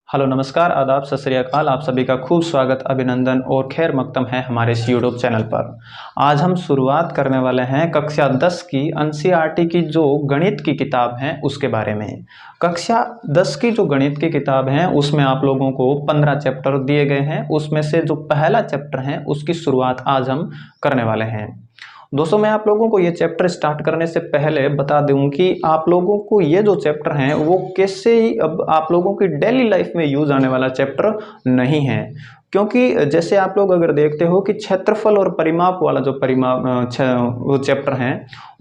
Hello नमस्कार आदाब सत श्री अकाल। आप सभी का खूब स्वागत अभिनंदन और खैर मकदम है हमारे इस यूट्यूब चैनल पर। आज हम शुरुआत करने वाले हैं कक्षा 10 की एनसीईआरटी की जो गणित की किताब है उसके बारे में। कक्षा 10 की जो गणित की किताब है उसमें आप लोगों को 15 चैप्टर दिए गए हैं। उसमें से जो पहला चैप्टर है उसकी शुरुआत आज हम करने वाले हैं। दोस्तों मैं आप लोगों को ये चैप्टर स्टार्ट करने से पहले बता दूं कि आप लोगों को ये जो चैप्टर है वो कैसे ही अब आप लोगों की डेली लाइफ में यूज आने वाला चैप्टर नहीं है। क्योंकि जैसे आप लोग अगर देखते हो कि क्षेत्रफल और परिमाप वाला जो वो चैप्टर है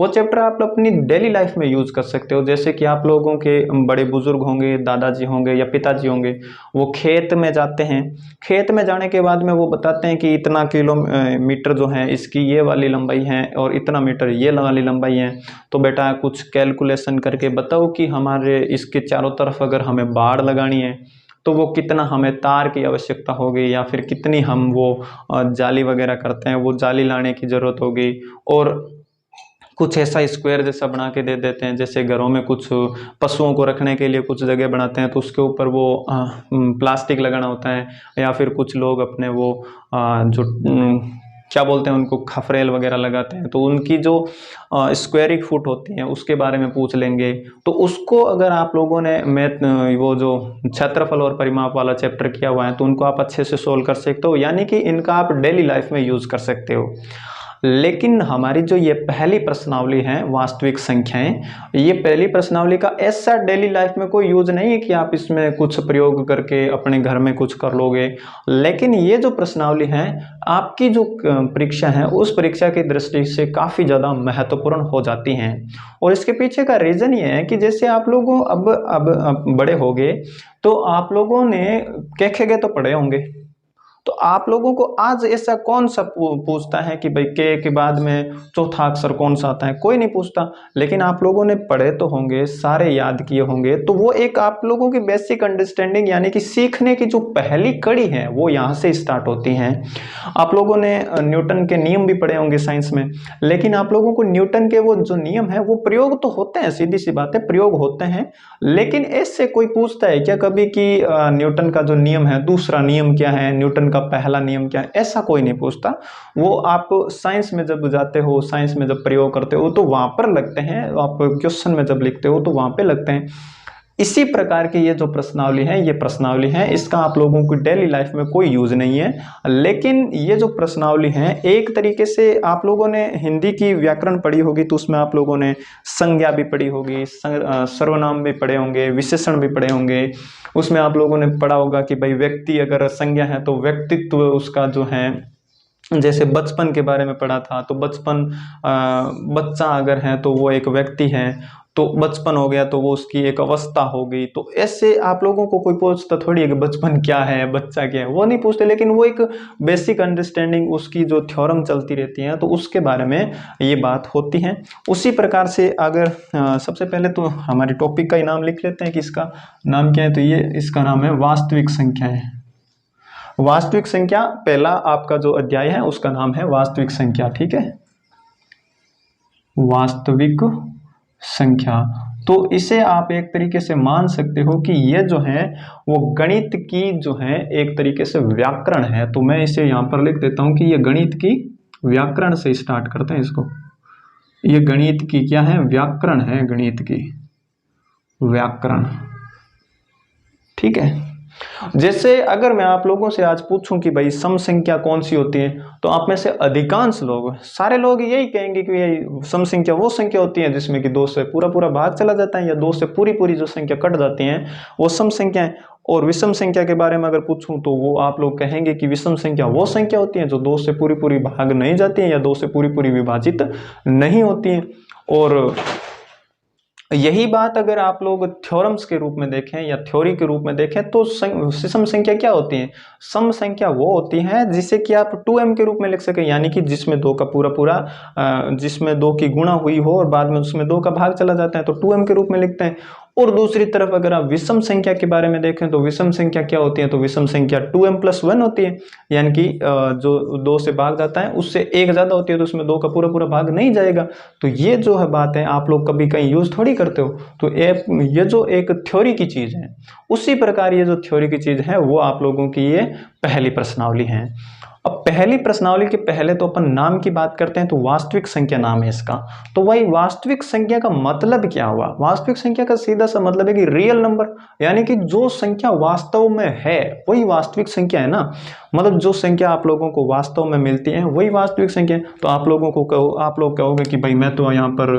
वो चैप्टर आप अपनी डेली लाइफ में यूज कर सकते हो। जैसे कि आप लोगों के बड़े बुजुर्ग होंगे, दादाजी होंगे या पिताजी होंगे, वो खेत में जाते हैं। खेत में जाने के बाद में वो बताते हैं कि इतना किलोमीटर जो है इसकी ये वाली लंबाई है और इतना मीटर ये वाली लंबाई है। तो बेटा कुछ कैलकुलेशन करके बताओ कि हमारे इसके चारों तरफ अगर हमें बाड़ लगानी है तो वो कितना हमें तार की आवश्यकता होगी या फिर कितनी हम वो जाली वगैरह करते हैं वो जाली लाने की जरूरत होगी। और कुछ ऐसा स्क्वायर जैसा बना के दे देते हैं, जैसे घरों में कुछ पशुओं को रखने के लिए कुछ जगह बनाते हैं तो उसके ऊपर वो प्लास्टिक लगाना होता है। या फिर कुछ लोग अपने वो जो क्या बोलते हैं उनको खफरेल वगैरह लगाते हैं तो उनकी जो स्क्वायरिक फुट होती हैं उसके बारे में पूछ लेंगे। तो उसको अगर आप लोगों ने मैथ वो जो क्षेत्रफल और परिमाप वाला चैप्टर किया हुआ है तो उनको आप अच्छे से सोल्व कर सकते हो, यानी कि इनका आप डेली लाइफ में यूज कर सकते हो। लेकिन हमारी जो ये पहली प्रश्नावली है वास्तविक संख्याएं, ये पहली प्रश्नावली का ऐसा डेली लाइफ में कोई यूज नहीं है कि आप इसमें कुछ प्रयोग करके अपने घर में कुछ कर लोगे। लेकिन ये जो प्रश्नावली है आपकी जो परीक्षा है उस परीक्षा की दृष्टि से काफी ज्यादा महत्वपूर्ण हो जाती हैं। और इसके पीछे का रीजन ये है कि जैसे आप लोगों अब बड़े हो गए तो आप लोगों ने केखे तो पढ़े होंगे। तो आप लोगों को आज ऐसा कौन सा पूछता है कि भाई के बाद में चौथा अक्षर कौन सा आता है? कोई नहीं पूछता। लेकिन आप लोगों ने पढ़े तो होंगे, सारे याद किए होंगे, तो वो एक आप लोगों की बेसिक अंडरस्टैंडिंग यानी कि सीखने की जो पहली कड़ी है वो यहाँ से स्टार्ट होती है। आप लोगों ने न्यूटन के नियम भी पढ़े होंगे साइंस में, लेकिन आप लोगों को न्यूटन के वो जो नियम है वो प्रयोग तो होते हैं, सीधी सी बात है प्रयोग होते हैं। लेकिन इससे कोई पूछता है क्या कभी कि न्यूटन का जो नियम है दूसरा नियम क्या है, न्यूटन का पहला नियम क्या है? ऐसा कोई नहीं पूछता। वो आप साइंस में जब जाते हो, साइंस में जब प्रयोग करते हो तो वहां पर लगते हैं, आप क्वेश्चन में जब लिखते हो तो वहां पे लगते हैं। इसी प्रकार की ये जो प्रश्नावली है ये प्रश्नावली है, इसका आप लोगों की डेली लाइफ में कोई यूज नहीं है। लेकिन ये जो प्रश्नावली है एक तरीके से आप लोगों ने हिंदी की व्याकरण पढ़ी होगी तो उसमें आप लोगों ने संज्ञा भी पढ़ी होगी, सर्वनाम भी पढ़े होंगे, विशेषण भी पढ़े होंगे। उसमें आप लोगों ने पढ़ा होगा कि भाई व्यक्ति अगर संज्ञा है तो व्यक्तित्व उसका जो है, जैसे बचपन के बारे में पढ़ा था तो बचपन बच्चा अगर है तो वो एक व्यक्ति है, तो बचपन हो गया तो वो उसकी एक अवस्था हो गई। तो ऐसे आप लोगों को कोई पूछता थोड़ी है कि बचपन क्या है, बच्चा क्या है, वो नहीं पूछते। लेकिन वो एक बेसिक अंडरस्टैंडिंग उसकी जो थ्योरम चलती रहती है तो उसके बारे में ये बात होती है। उसी प्रकार से अगर सबसे पहले तो हमारे टॉपिक का ही नाम लिख लेते हैं कि इसका नाम क्या है। तो ये इसका नाम है वास्तविक संख्या है। वास्तविक संख्या पहला आपका जो अध्याय है उसका नाम है वास्तविक संख्या, ठीक है, वास्तविक संख्या। तो इसे आप एक तरीके से मान सकते हो कि ये जो है वो गणित की जो है एक तरीके से व्याकरण है। तो मैं इसे यहां पर लिख देता हूं कि ये गणित की व्याकरण से स्टार्ट करते हैं इसको। ये गणित की क्या है? व्याकरण है, गणित की व्याकरण, ठीक है। जैसे अगर मैं आप लोगों से आज पूछूं कि भाई सम संख्या कौन सी होती है तो आप में से अधिकांश लोग, सारे लोग यही कहेंगे कि यही सम संख्या वो संख्या होती है जिसमें कि 2 से पूरा पूरा भाग चला जाता है या 2 से पूरी पूरी जो संख्या कट जाती है वो सम संख्या है। और विषम संख्या के बारे में अगर पूछूं तो वो आप लोग कहेंगे कि विषम संख्या वो संख्या होती है जो 2 से पूरी पूरी भाग नहीं जाती है या 2 से पूरी पूरी विभाजित नहीं होती है। और यही बात अगर आप लोग थ्योरम्स के रूप में देखें या थ्योरी के रूप में देखें तो सम संख्या क्या होती है? सम संख्या वो होती है जिसे कि आप 2m के रूप में लिख सके, यानी कि जिसमें 2 का पूरा पूरा जिसमें 2 की गुणा हुई हो और बाद में उसमें 2 का भाग चला जाता है तो 2m के रूप में लिखते हैं। और दूसरी तरफ अगर आप विषम संख्या के बारे में देखें तो विषम संख्या क्या होती है, तो विषम संख्या 2m+1 होती है, यानी कि जो 2 से भाग जाता है उससे 1 ज्यादा होती है, तो उसमें 2 का पूरा पूरा भाग नहीं जाएगा। तो ये जो है बात है, आप लोग कभी कहीं यूज थोड़ी करते हो, तो ये जो एक थ्योरी की चीज है, उसी प्रकार ये जो थ्योरी की चीज है वो आप लोगों की ये पहली प्रश्नावली है। अब पहली प्रश्नावली के पहले तो अपन नाम की बात करते हैं, तो वास्तविक संख्या नाम है इसका। तो वही वास्तविक संख्या का मतलब क्या हुआ? वास्तविक संख्या का सीधा सा मतलब है कि रियल नंबर, यानी कि जो संख्या वास्तव में है वही वास्तविक संख्या है ना। मतलब जो संख्या आप लोगों को वास्तव में मिलती है वही वास्तविक संख्या है। तो आप लोग कहोगे कि भाई मैं तो यहाँ पर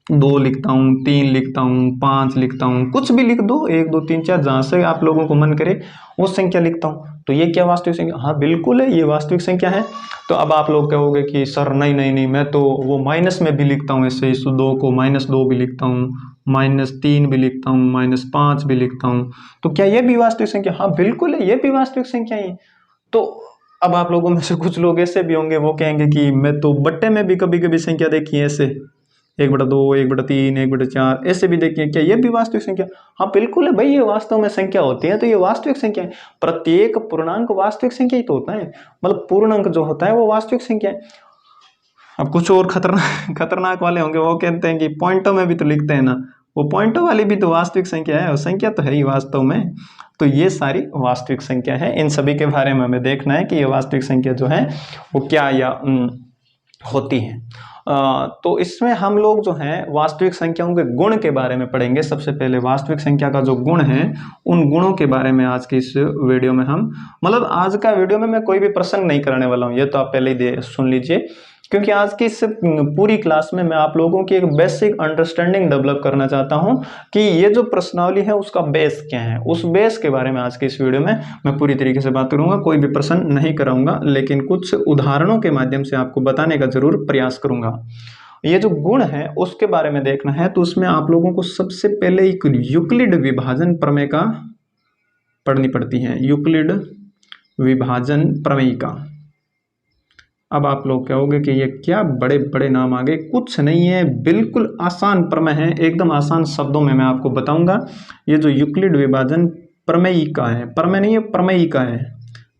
2 लिखता हूँ, 3 लिखता हूँ, 5 लिखता हूँ, कुछ भी लिख दो, 1 2 3 4 जहां से आप लोगों को मन करे वो संख्या लिखता हूँ, तो ये क्या वास्तविक संख्या? हाँ बिल्कुल है, ये वास्तविक संख्या है। तो अब आप लोग कहोगे कि सर नहीं नहीं नहीं, मैं तो वो माइनस में भी लिखता हूँ, ऐसे इस 2 को -2 भी लिखता हूँ, -3 भी लिखता हूँ, -5 भी लिखता हूँ, तो क्या ये भी वास्तविक संख्या? हाँ बिल्कुल है, ये भी वास्तविक संख्या ही। तो अब आप लोगों में से कुछ लोग ऐसे भी होंगे, वो कहेंगे कि मैं तो बट्टे में भी कभी कभी संख्या देखी है, ऐसे 1/2, 1/3, 1/4 ऐसे भी देखिए, क्या ये भी वास्तविक संख्या? हाँ बिल्कुल है भाई, ये वास्तव में संख्या होती है, तो ये वास्तविक संख्या है। प्रत्येक पूर्णांक वास्तविक संख्या ही तो होता है, मतलब पूर्णांक जो होता है वो वास्तविक संख्या है। अब कुछ और खतरनाक वाले होंगे, वो कहते हैं कि पॉइंटों में भी तो लिखते हैं ना, वो पॉइंटों वाली भी तो वास्तविक संख्या है, और संख्या तो है ही वास्तव में। तो ये सारी वास्तविक संख्या है, इन सभी के बारे में हमें देखना है कि ये वास्तविक संख्या जो है वो क्या या होती है। तो इसमें हम लोग जो है वास्तविक संख्याओं के गुण के बारे में पढ़ेंगे। सबसे पहले वास्तविक संख्या का जो गुण है, उन गुणों के बारे में आज की इस वीडियो में हम, मतलब आज का वीडियो में मैं कोई भी प्रसंग नहीं करने वाला हूँ, ये तो आप पहले ही सुन लीजिए, क्योंकि आज की इस पूरी क्लास में मैं आप लोगों की एक बेसिक अंडरस्टैंडिंग डेवलप करना चाहता हूं कि ये जो प्रश्नावली है उसका बेस क्या है। उस बेस के बारे में आज के इस वीडियो में मैं पूरी तरीके से बात करूंगा, कोई भी प्रश्न नहीं कराऊंगा, लेकिन कुछ उदाहरणों के माध्यम से आपको बताने का जरूर प्रयास करूंगा। ये जो गुण है उसके बारे में देखना है, तो उसमें आप लोगों को सबसे पहले एक यूक्लिड विभाजन प्रमेय का पढ़नी पड़ती है, यूक्लिड विभाजन प्रमेय का। अब आप लोग कहोगे कि ये क्या बड़े बड़े नाम आ गए, कुछ नहीं है, बिल्कुल आसान प्रमेय है, एकदम आसान शब्दों में मैं आपको बताऊंगा। ये जो यूक्लिड विभाजन प्रमेयिका है, प्रमेय नहीं है प्रमेयिका है,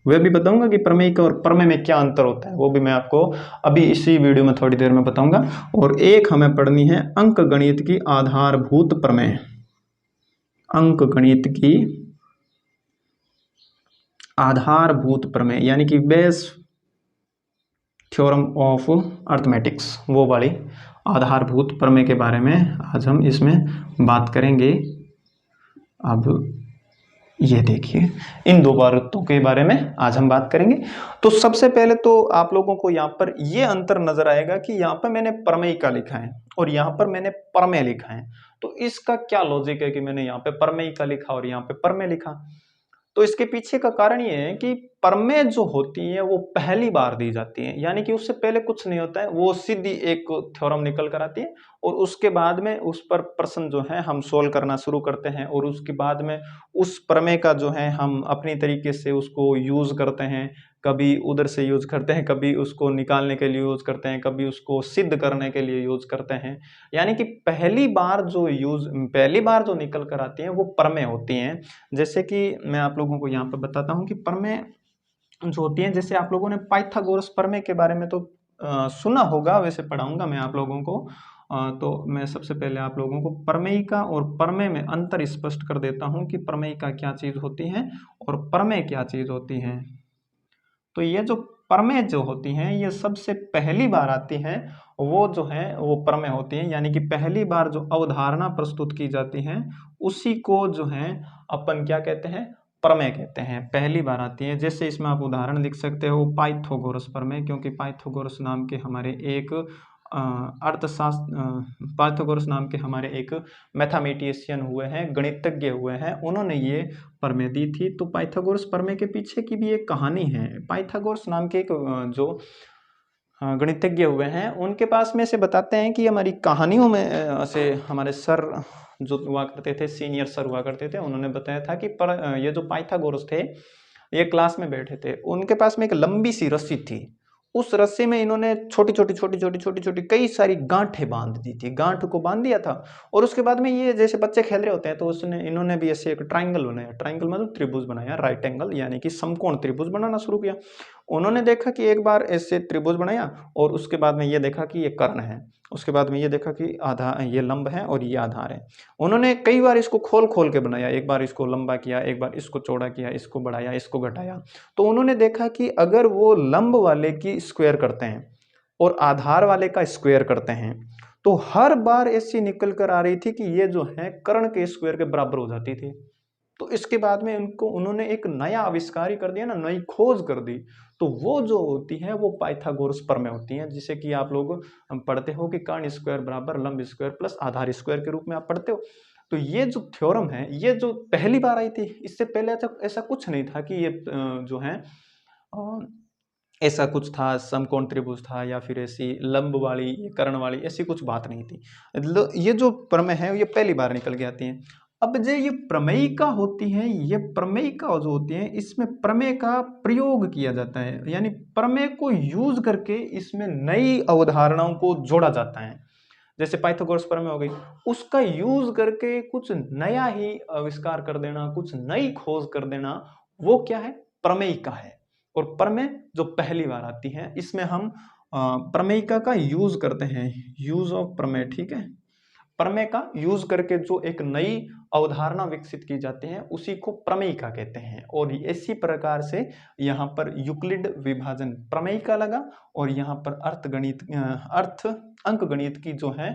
वह भी बताऊंगा कि प्रमेयिका और प्रमेय में क्या अंतर होता है, वो भी मैं आपको अभी इसी वीडियो में थोड़ी देर में बताऊंगा। और एक हमें पढ़नी है अंक गणित की आधारभूत प्रमेय, अंक गणित की आधारभूत प्रमेय, यानी कि बेस थ्योरम ऑफ अर्थमेटिक्स, वो वाली आधारभूत प्रमेय के बारे में आज हम इसमें बात करेंगे। अब ये देखिए, इन दो बातों के बारे में आज हम बात करेंगे। तो सबसे पहले तो आप लोगों को यहाँ पर ये अंतर नजर आएगा कि यहाँ पर मैंने प्रमेयिका लिखा है और यहाँ पर मैंने प्रमेय लिखा है। तो इसका क्या लॉजिक है कि मैंने यहाँ पे प्रमेयिका लिखा और यहाँ पे प्रमेय लिखा? तो इसके पीछे का कारण ये है कि प्रमेय जो होती है वो पहली बार दी जाती है, यानी कि उससे पहले कुछ नहीं होता है, वो सीधी एक थ्योरम निकल कर आती है और उसके बाद में उस पर प्रश्न जो है हम सोल्व करना शुरू करते हैं, और उसके बाद में उस प्रमेय का जो है हम अपनी तरीके से उसको यूज करते हैं। कभी उधर से यूज करते हैं, कभी उसको निकालने के लिए यूज करते हैं, कभी उसको सिद्ध करने के लिए यूज करते हैं। यानी कि पहली बार जो निकल कर आती है वो प्रमेय होती हैं। जैसे कि मैं आप लोगों को यहाँ पर बताता हूँ कि प्रमेय जो होती है, जैसे आप लोगों ने पाइथागोरस प्रमेय के बारे में तो सुना होगा, वैसे पढ़ाऊंगा मैं आप लोगों को। तो मैं सबसे पहले आप लोगों को प्रमेयिका और प्रमेय में अंतर स्पष्ट कर देता हूं कि प्रमेयिका क्या चीज होती है और प्रमेय क्या चीज होती है। तो ये जो प्रमेय जो होती हैं ये सबसे पहली बार आती हैं, वो जो है वो प्रमेय होती हैं, यानी कि पहली बार जो अवधारणा प्रस्तुत की जाती है उसी को जो है अपन क्या कहते हैं, प्रमेय कहते हैं, पहली बार आती है। जैसे इसमें आप उदाहरण लिख सकते हो पाइथागोरस प्रमेय, क्योंकि पाइथागोरस नाम के हमारे एक पाइथागोरस नाम के हमारे एक मैथमेटिशियन हुए हैं, गणितज्ञ हुए हैं, उन्होंने ये प्रमेय दी थी। तो पाइथागोरस प्रमेय के पीछे की भी एक कहानी है। पाइथागोरस नाम के एक जो गणितज्ञ हुए हैं उनके पास में से बताते हैं कि हमारी कहानियों में से हमारे सर जो हुआ करते थे, सीनियर सर हुआ करते थे, उन्होंने बताया था कि ये जो पाइथागोरस थे ये क्लास में बैठे थे, उनके पास में एक लंबी सी रस्सी थी, उस रस्सी में इन्होंने छोटी छोटी कई सारी गांठें बांध दी थी, गांठ को बांध दिया था। और उसके बाद में ये जैसे बच्चे खेल रहे होते हैं, तो उसने इन्होंने भी ऐसे एक ट्राइंगल बनाया, ट्राइंगल मतलब त्रिभुज बनाया, राइट एंगल यानी कि समकोण त्रिभुज बनाना शुरू किया। उन्होंने देखा कि एक बार ऐसे त्रिभुज बनाया और उसके बाद में ये देखा कि ये कर्ण है, उसके बाद में ये देखा कि आधार, ये लंब है और ये आधार है। उन्होंने कई बार इसको खोल खोल के बनाया, एक बार इसको लंबा किया, एक बार इसको चौड़ा किया, इसको बढ़ाया, इसको घटाया। तो उन्होंने देखा कि अगर वो लंब वाले की स्क्वायर करते हैं और आधार वाले का स्क्वायर करते हैं, तो हर बार ऐसी निकल कर आ रही थी कि ये जो है कर्ण के स्क्वायर के बराबर हो जाती थी। तो इसके बाद में उन्होंने एक नया आविष्कार ही कर दिया ना, नई खोज कर दी। तो वो जो होती है वो पाइथागोरस प्रमेय होती है, जिसे कि आप लोग पढ़ते हो कि कर्ण स्क्वायर बराबर लंब स्क्वायर प्लस आधार स्क्वायर के रूप में आप पढ़ते हो। तो ये जो थ्योरम है, ये जो पहली बार आई थी, इससे पहले ऐसा कुछ नहीं था कि ये जो है ऐसा कुछ था, समकोण त्रिभुज था या फिर ऐसी लंब वाली कर्ण वाली, ऐसी कुछ बात नहीं थी। ये जो प्रमेय है ये पहली बार निकल के आती है। अब जो ये प्रमेयिका होती है, ये प्रमेयिका जो होती है, इसमें प्रमेय का प्रयोग किया जाता है, यानी प्रमेय को यूज करके इसमें नई अवधारणाओं को जोड़ा जाता है। जैसे पाइथागोरस प्रमेय हो गई, उसका यूज करके कुछ नया ही आविष्कार कर देना, कुछ नई खोज कर देना, वो क्या है, प्रमेयिका है। और प्रमेय जो पहली बार आती है, इसमें हम प्रमेयिका का यूज करते हैं, यूज ऑफ प्रमेय, ठीक है। प्रमेय का यूज करके जो एक नई अवधारणा विकसित की जाती है, उसी को प्रमेयिका कहते हैं। और इसी प्रकार से यहाँ पर यूक्लिड विभाजन प्रमेयिका लगा, और यहाँ पर अर्थ अंक गणित की जो है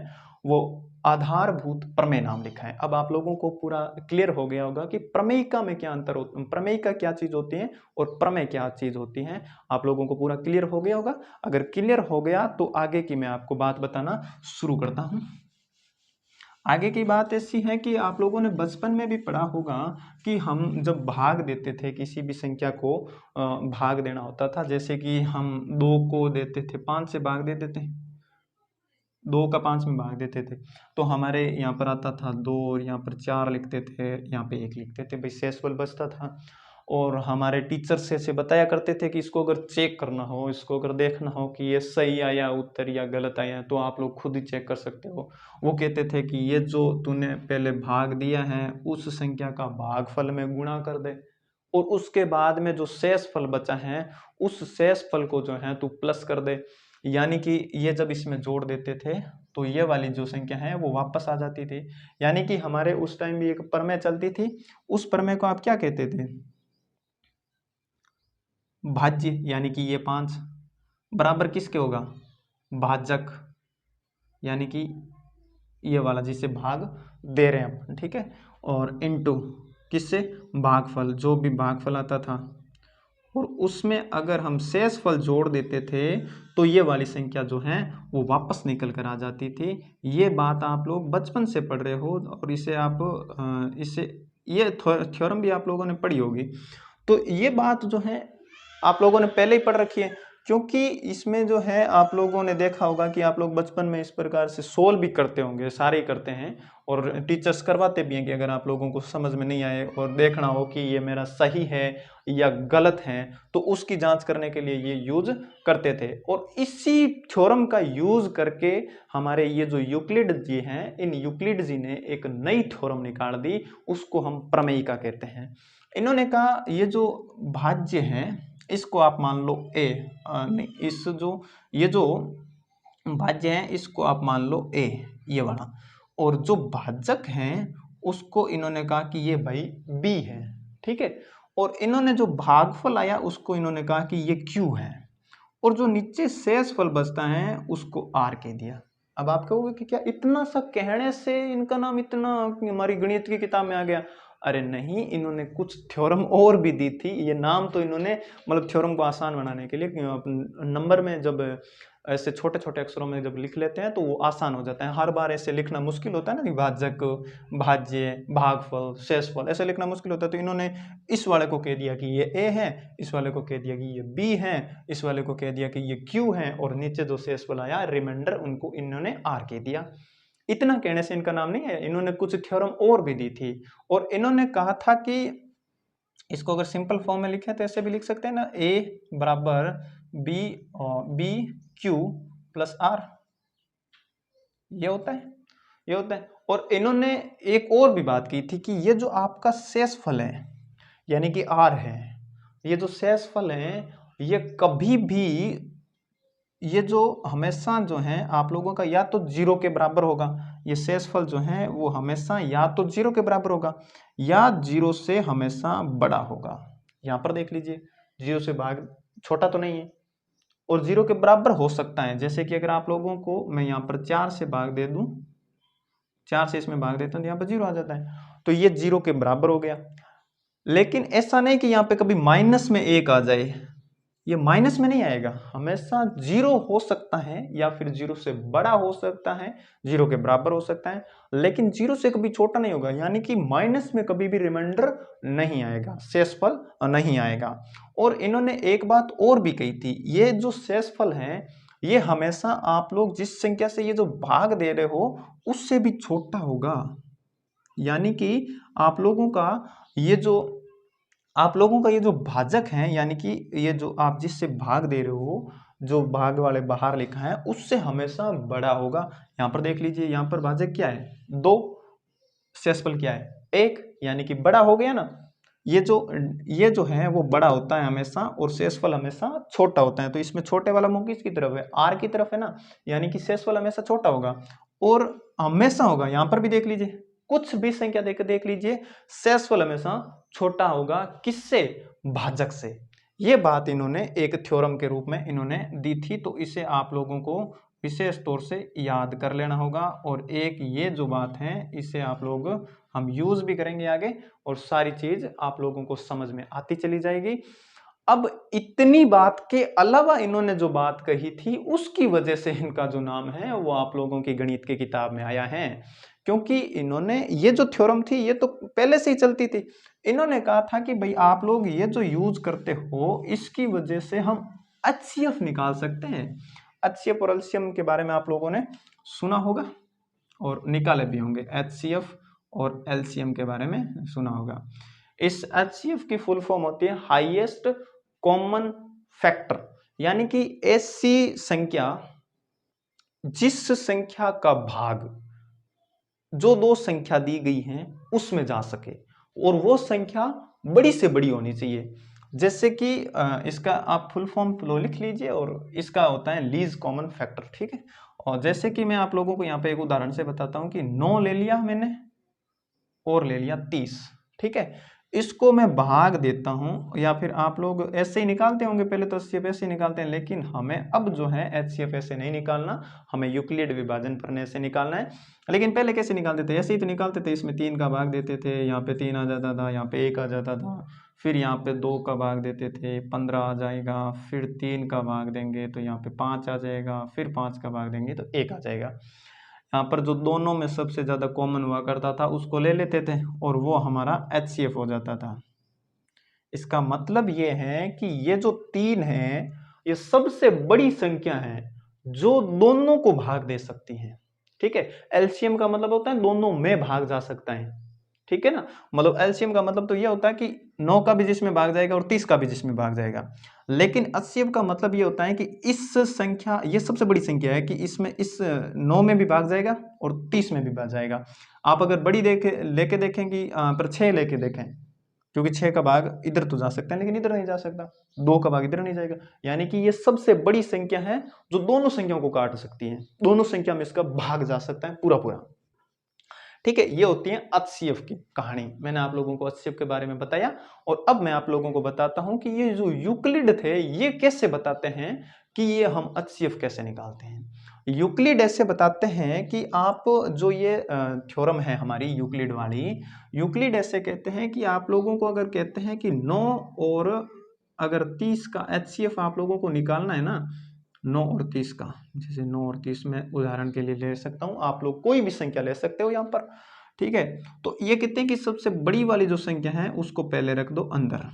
वो आधारभूत प्रमेय नाम लिखा है। अब आप लोगों को पूरा क्लियर हो गया होगा कि प्रमेयिका में क्या अंतर होता है, प्रमेयिका क्या चीज होती है और प्रमेय क्या चीज होती है। आप लोगों को पूरा क्लियर हो गया होगा। अगर क्लियर हो गया तो आगे की मैं आपको बात बताना शुरू करता हूँ। आगे की बात ऐसी है कि आप लोगों ने बचपन में भी पढ़ा होगा कि हम जब भाग देते थे, किसी भी संख्या को भाग देना होता था, जैसे कि हम 2 को देते थे 5 से भाग देते थे, 2 का 5 में भाग देते थे, तो हमारे यहाँ पर आता था 2 और यहाँ पर 4 लिखते थे, यहाँ पे 1 लिखते थे, भाई शेषफल बचता था। और हमारे टीचर से बताया करते थे कि इसको अगर चेक करना हो, इसको अगर देखना हो कि ये सही आया उत्तर या गलत आया, तो आप लोग खुद ही चेक कर सकते हो। वो कहते थे कि ये जो तूने पहले भाग दिया है, उस संख्या का भागफल में गुणा कर दे, और उसके बाद में जो शेषफल बचा है, उस शेषफल को जो है तू प्लस कर दे। यानी कि ये जब इसमें जोड़ देते थे, तो ये वाली जो संख्या है वो वापस आ जाती थी। यानी कि हमारे उस टाइम भी एक प्रमेय चलती थी, उस प्रमेय को आप क्या कहते थे, भाज्य। यानी कि ये 5 बराबर किसके होगा, भाजक, यानी कि ये वाला जिसे भाग दे रहे हैं अपन, ठीक है। और इनटू किससे, भागफल, जो भी भागफल आता था, और उसमें अगर हम शेषफल जोड़ देते थे, तो ये वाली संख्या जो है वो वापस निकल कर आ जाती थी। ये बात आप लोग बचपन से पढ़ रहे हो, और इसे आप ये थ्योरम भी आप लोगों ने पढ़ी होगी। तो ये बात जो है आप लोगों ने पहले ही पढ़ रखी है, क्योंकि इसमें जो है आप लोगों ने देखा होगा कि आप लोग बचपन में इस प्रकार से सोल्व भी करते होंगे, सारे ही करते हैं, और टीचर्स करवाते भी हैं कि अगर आप लोगों को समझ में नहीं आए और देखना हो कि ये मेरा सही है या गलत है, तो उसकी जांच करने के लिए ये यूज करते थे। और इसी थ्योरम का यूज करके हमारे ये जो यूक्लिड जी हैं, इन यूक्लिड जी ने एक नई थ्योरम निकाल दी, उसको हम प्रमेयिका कहते हैं। इन्होंने कहा ये जो भाज्य है, इसको आप मान लो ए, नहीं, इस जो ये जो भाज्य है इसको आप मान लो ए, ये वाला, और जो भाजक है उसको इन्होंने कहा कि ये भाई बी है, ठीक है। और इन्होंने जो भागफल आया उसको इन्होंने कहा कि ये क्यू है, और जो नीचे शेषफल बचता है उसको आर कह दिया। अब आप कहोगे कि क्या इतना सा कहने से इनका नाम इतना हमारी गणित की किताब में आ गया। अरे नहीं, इन्होंने कुछ थ्योरम और भी दी थी। ये नाम तो इन्होंने मतलब थ्योरम को आसान बनाने के लिए, नंबर में जब ऐसे छोटे छोटे अक्षरों में जब लिख लेते हैं तो वो आसान हो जाता है। हर बार ऐसे लिखना मुश्किल होता है ना, कि भाजक, भाज्य, भागफल, शेषफल, ऐसे लिखना मुश्किल होता है। तो इन्होंने इस वाले को कह दिया कि ये ए है, इस वाले को कह दिया कि ये बी है, इस वाले को कह दिया कि ये क्यू है, और नीचे जो शेषफल आया रिमाइंडर उनको इन्होंने आर कह दिया। इतना कहने से इनका नाम नहीं है, इन्होंने कुछ थ्योरम और भी दी थी। और इन्होंने कहा था कि इसको अगर सिंपल फॉर्म में लिखे तो ऐसे भी लिख सकते हैं ना, ए बराबर B B Q plus R, ये होता है, ये होता है। और इन्होंने एक और भी बात की थी कि ये जो आपका शेषफल है यानी कि आर है, ये जो शेषफल है ये कभी भी, ये जो हमेशा जो है आप लोगों का या तो जीरो के बराबर होगा, ये शेषफल जो है वो हमेशा या तो जीरो के बराबर होगा या जीरो से हमेशा बड़ा होगा। यहाँ पर देख लीजिए, जीरो से भाग छोटा तो नहीं है और जीरो के बराबर हो सकता है। जैसे कि अगर आप लोगों को मैं यहाँ पर 4 से भाग दे दूं, 4 से इसमें भाग देता हूं तो यहाँ पर जीरो आ जाता है, तो ये जीरो के बराबर हो गया। लेकिन ऐसा नहीं कि यहाँ पे कभी माइनस में 1 आ जाए, ये माइनस में नहीं आएगा, हमेशा जीरो हो सकता है या फिर जीरो से बड़ा हो सकता है, जीरो के बराबर हो सकता है, लेकिन जीरो से कभी छोटा नहीं होगा, यानी कि माइनस में कभी भी रिमाइंडर नहीं आएगा, शेषफल नहीं आएगा। और इन्होंने एक बात और भी कही थी, ये जो शेषफल है ये हमेशा आप लोग जिस संख्या से ये जो भाग दे रहे हो उससे भी छोटा होगा। यानी कि आप लोगों का ये जो भाजक है, यानी कि ये जो आप जिससे भाग दे रहे हो, जो भाग वाले बाहर लिखा है उससे हमेशा बड़ा होगा। यहाँ पर देख लीजिए, यहाँ पर भाजक क्या है 2, शेषफल क्या है 1, यानी कि बड़ा हो गया ना। ये जो है वो बड़ा होता है हमेशा और शेषफल हमेशा छोटा होता है। तो इसमें छोटे वाला मुंह किसकी तरफ है, आर की तरफ है ना, यानी कि शेषफल हमेशा छोटा होगा और हमेशा होगा। यहाँ पर भी देख लीजिए, कुछ भी संख्या देख लीजिए, शेषफल हमेशा छोटा होगा किससे, भाजक से। ये बात इन्होंने एक थ्योरम के रूप में इन्होंने दी थी, तो इसे आप लोगों को विशेष तौर से याद कर लेना होगा। और एक ये जो बात है इसे आप लोग हम यूज भी करेंगे आगे और सारी चीज आप लोगों को समझ में आती चली जाएगी। अब इतनी बात के अलावा इन्होंने जो बात कही थी उसकी वजह से इनका जो नाम है वो आप लोगों की गणित की किताब में आया है, क्योंकि इन्होंने ये जो थ्योरम थी ये तो पहले से ही चलती थी। इन्होंने कहा था कि भाई आप लोग ये जो यूज करते हो इसकी वजह से हम एचसीएफ निकाल सकते हैं। एचसीएफ और एलसीएम के बारे में आप लोगों ने सुना होगा और निकाले भी होंगे, एचसीएफ और एलसीएम के बारे में सुना होगा। इस एचसीएफ की फुल फॉर्म होती है हाईएस्ट कॉमन फैक्टर, यानी कि ऐसी संख्या जिस संख्या का भाग जो दो संख्या दी गई है उसमें जा सके और वो संख्या बड़ी से बड़ी होनी चाहिए। जैसे कि इसका आप फुल फॉर्म लो लिख लीजिए और इसका होता है लीस्ट कॉमन फैक्टर, ठीक है। और जैसे कि मैं आप लोगों को यहाँ पे एक उदाहरण से बताता हूँ कि 9 ले लिया मैंने और ले लिया 30, ठीक है। इसको मैं भाग देता हूं, या फिर आप लोग ऐसे ही निकालते होंगे, पहले तो एचसीएफ ऐसे ही निकालते हैं, लेकिन हमें अब जो है एचसीएफ ऐसे नहीं निकालना, हमें यूक्लिड विभाजन प्रमेय से निकालना है। लेकिन पहले कैसे निकालते थे, ऐसे ही तो निकालते थे, इसमें 3 का भाग देते थे, यहाँ पे 3 आ जाता था, यहाँ पे 1 आ जाता था, फिर यहाँ पे 2 का भाग देते थे 15 आ जाएगा, फिर 3 का भाग देंगे तो यहाँ पे 5 आ जाएगा, फिर 5 का भाग देंगे तो 1 आ जाएगा। यहाँ पर जो दोनों में सबसे ज्यादा कॉमन हुआ करता था उसको ले लेते थे और वो हमारा एचसीएफ हो जाता था। इसका मतलब ये है कि ये जो 3 है ये सबसे बड़ी संख्या है जो दोनों को भाग दे सकती है, ठीक है। एलसीएम का मतलब होता है दोनों में भाग जा सकता है, ठीक है ना। मतलब एलसीएम का मतलब तो ये होता है कि 9 का भी जिसमें भाग जाएगा और 30 का भी जिसमें भाग जाएगा। लेकिन एचसीएफ का मतलब ये होता है कि इस संख्या, ये सबसे बड़ी संख्या है कि इसमें इस 9 में भी भाग जाएगा और 30 में भी भाग जाएगा। आप अगर बड़ी लेके देखें कि पर 6 लेके देखें, क्योंकि 6 का भाग इधर तो जा सकता है लेकिन इधर नहीं जा सकता, 2 का भाग इधर नहीं जाएगा, यानी कि ये सबसे बड़ी संख्या है जो दोनों संख्याओं को काट सकती है, दोनों संख्या में इसका भाग जा सकता है पूरा पूरा, ठीक है। ये होती है एचसीएफ की कहानी। मैंने आप लोगों को एचसीएफ के बारे में बताया और अब मैं आप लोगों को बताता हूं कि ये जो यूक्लिड थे ये कैसे बताते हैं कि ये हम एचसीएफ कैसे निकालते हैं। यूक्लिड ऐसे बताते हैं कि आप जो ये थ्योरम है हमारी यूक्लिड वाली, यूक्लिड ऐसे कहते हैं कि आप लोगों को अगर कहते हैं कि 9 और अगर 30 का एचसीएफ आप लोगों को निकालना है ना, 9 और 30 का, जैसे 9 और 30 में उदाहरण के लिए ले सकता हूं, आप लोग कोई भी संख्या ले सकते हो यहाँ पर, ठीक है। तो ये कहते हैं कि सबसे बड़ी वाली जो संख्या है उसको पहले रख दो अंदर,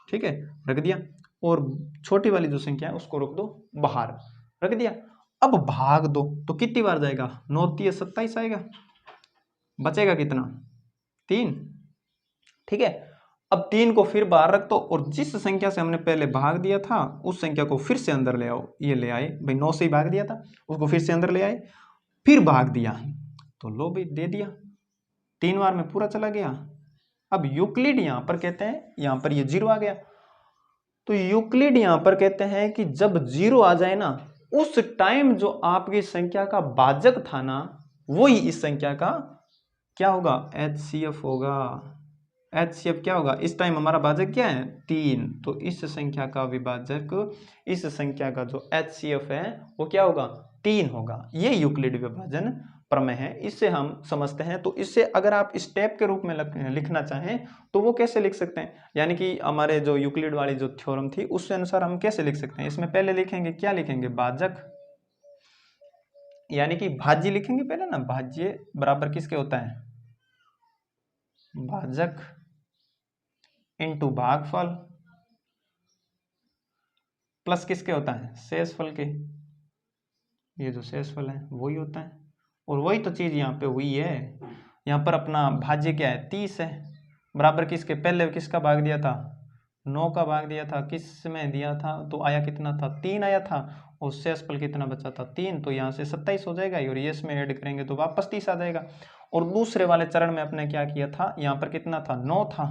ठीक है, रख दिया, और छोटी वाली जो संख्या है उसको रख दो बाहर, रख दिया। अब भाग दो तो कितनी बार जाएगा, 9 3 27 आएगा, बचेगा कितना 3, ठीक है। अब 3 को फिर बाहर रख दो और जिस संख्या से हमने पहले भाग दिया था उस संख्या को फिर से अंदर ले आओ। ये ले आए भाई, 9 से ही भाग दिया था, उसको फिर से अंदर ले आए, फिर भाग दिया तो लो भाई दे दिया, 3 बार में पूरा चला गया। अब यूक्लिड यहां पर कहते हैं, यहां पर ये 0 आ गया, तो यूक्लिड यहां पर कहते हैं कि जब 0 आ जाए ना, उस टाइम जो आपकी संख्या का भाजक था ना, वही इस संख्या का क्या होगा, HCF होगा। HCF क्या होगा, इस टाइम हमारा भाजक क्या है 3, तो इस संख्या का विभाजक इस संख्या का जो HCF है वो क्या होगा 3 होगा। ये यूक्लिड विभाजन प्रमेय है, इससे हम समझते हैं। तो इससे अगर आप स्टेप के रूप में लिखना चाहें तो वो कैसे लिख सकते हैं, यानी कि हमारे जो यूक्लिड वाली जो थ्योरम थी उसके अनुसार हम कैसे लिख सकते हैं। इसमें पहले लिखेंगे, क्या लिखेंगे, भाजक, यानी कि भाज्य लिखेंगे पहले ना, भाज्य बराबर किसके होता है, भाजक इंटू भागफल प्लस किसके होता है, शेषफल के। ये जो शेषफल है वही होता है, और वही तो चीज यहाँ पे हुई है। यहाँ पर अपना भाज्य क्या है 30 है, बराबर किसके, पहले किसका भाग दिया था 9 का भाग दिया था, किस में दिया था तो आया कितना था 3 आया था, और शेषफल कितना बचा था 3, तो यहाँ से 27 हो जाएगा और ये इसमें ऐड करेंगे तो वापस 30 आ जाएगा। और दूसरे वाले चरण में अपने क्या किया था, यहाँ पर कितना था 9 था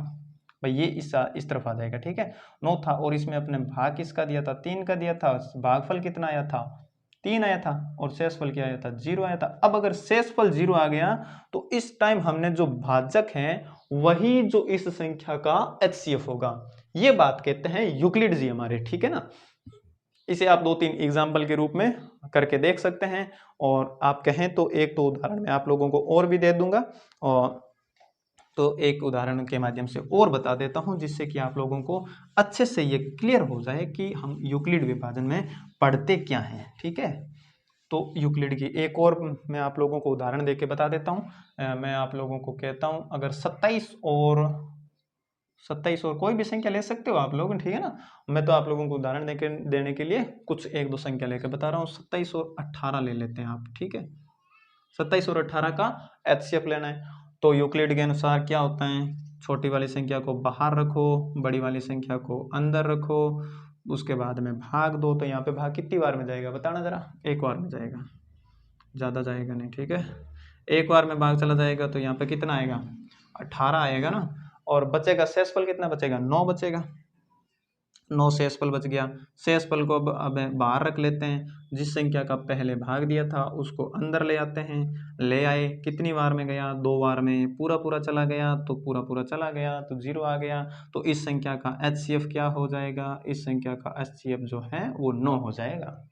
भाई, ये इस तरफ आ जाएगा, ठीक है 9 था, और इसमें अपने भाग किसका दिया था 3 का दिया था, भागफल कितना आया था 3 आया था, और शेषफल क्या आया था 0 आया था। अब अगर शेषफल 0 आ गया तो इस टाइम हमने जो भाजक है वही जो इस संख्या का HCF होगा। ये बात कहते हैं यूक्लिड जी हमारे, ठीक है ना। इसे आप 2-3 एग्जाम्पल के रूप में करके देख सकते हैं, और आप कहें तो एक तो उदाहरण मैं आप लोगों को और भी दे दूंगा, और तो एक उदाहरण के माध्यम से और बता देता हूं जिससे कि आप लोगों को अच्छे से ये क्लियर हो जाए कि हम यूक्लिड विभाजन में पढ़ते क्या हैं, ठीक है। तो यूक्लिड की एक और मैं आप लोगों को उदाहरण देके बता देता हूं। मैं आप लोगों को कहता हूं अगर 27 और कोई भी संख्या ले सकते हो आप लोग, ठीक है ना। मैं तो आप लोगों को उदाहरण देने के लिए कुछ 1-2 संख्या लेकर बता रहा हूँ। 27 और 18 ले लेते हैं आप, ठीक है। 27 और 18 का HCF लेना है तो यूक्लिड के अनुसार क्या होता है, छोटी वाली संख्या को बाहर रखो, बड़ी वाली संख्या को अंदर रखो, उसके बाद में भाग दो। तो यहाँ पे भाग कितनी बार में जाएगा बताना जरा, एक बार में जाएगा, ज़्यादा जाएगा नहीं, ठीक है। एक बार में भाग चला जाएगा तो यहाँ पे कितना आएगा 18 आएगा ना, और बचेगा शेषफल कितना बचेगा 9 बचेगा, 9 शेषफल बच गया। शेषफल को अब बाहर रख लेते हैं, जिस संख्या का पहले भाग दिया था उसको अंदर ले आते हैं, ले आए कितनी बार में गया 2 बार में, पूरा पूरा चला गया तो पूरा पूरा चला गया तो 0 आ गया, तो इस संख्या का HCF क्या हो जाएगा, इस संख्या का HCF जो है वो 9 हो जाएगा।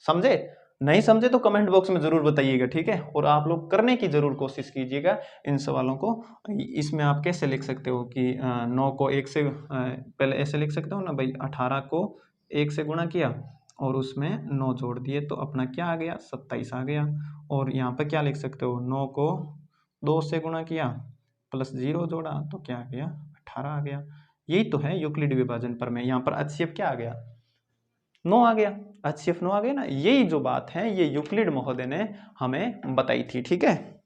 समझे, नहीं समझे तो कमेंट बॉक्स में जरूर बताइएगा, ठीक है। और आप लोग करने की जरूर कोशिश कीजिएगा इन सवालों को। इसमें आप कैसे लिख सकते हो कि 9 को 1 से पहले ऐसे लिख सकते हो ना भाई, 18 को 1 से गुणा किया और उसमें 9 जोड़ दिए तो अपना क्या आ गया 27 आ गया। और यहाँ पे क्या लिख सकते हो, 9 को 2 से गुणा किया प्लस 0 जोड़ा तो क्या आ गया 18 आ गया। यही तो है यूक्लिड विभाजन पर में, यहाँ पर HCF क्या आ गया 9 आ गया, HCF 9 आ गया ना। यही जो बात है ये यूक्लिड महोदय ने हमें बताई थी, ठीक है।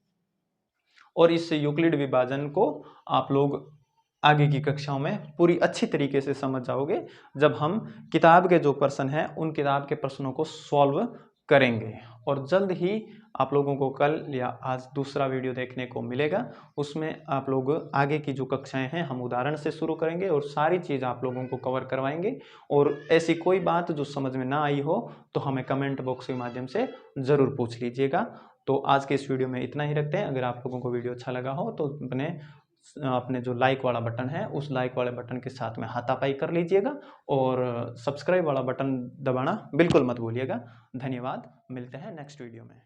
और इस यूक्लिड विभाजन को आप लोग आगे की कक्षाओं में पूरी अच्छी तरीके से समझ जाओगे जब हम किताब के जो प्रश्न हैं उन किताब के प्रश्नों को सॉल्व करेंगे। और जल्द ही आप लोगों को कल या आज दूसरा वीडियो देखने को मिलेगा, उसमें आप लोग आगे की जो कक्षाएं हैं हम उदाहरण से शुरू करेंगे और सारी चीज़ आप लोगों को कवर करवाएंगे। और ऐसी कोई बात जो समझ में ना आई हो तो हमें कमेंट बॉक्स के माध्यम से ज़रूर पूछ लीजिएगा। तो आज के इस वीडियो में इतना ही रखते हैं। अगर आप लोगों को वीडियो अच्छा लगा हो तो अपने जो लाइक वाला बटन है उस लाइक वाले बटन के साथ में हाथापाई कर लीजिएगा, और सब्सक्राइब वाला बटन दबाना बिल्कुल मत भूलिएगा। धन्यवाद, मिलते हैं नेक्स्ट वीडियो में।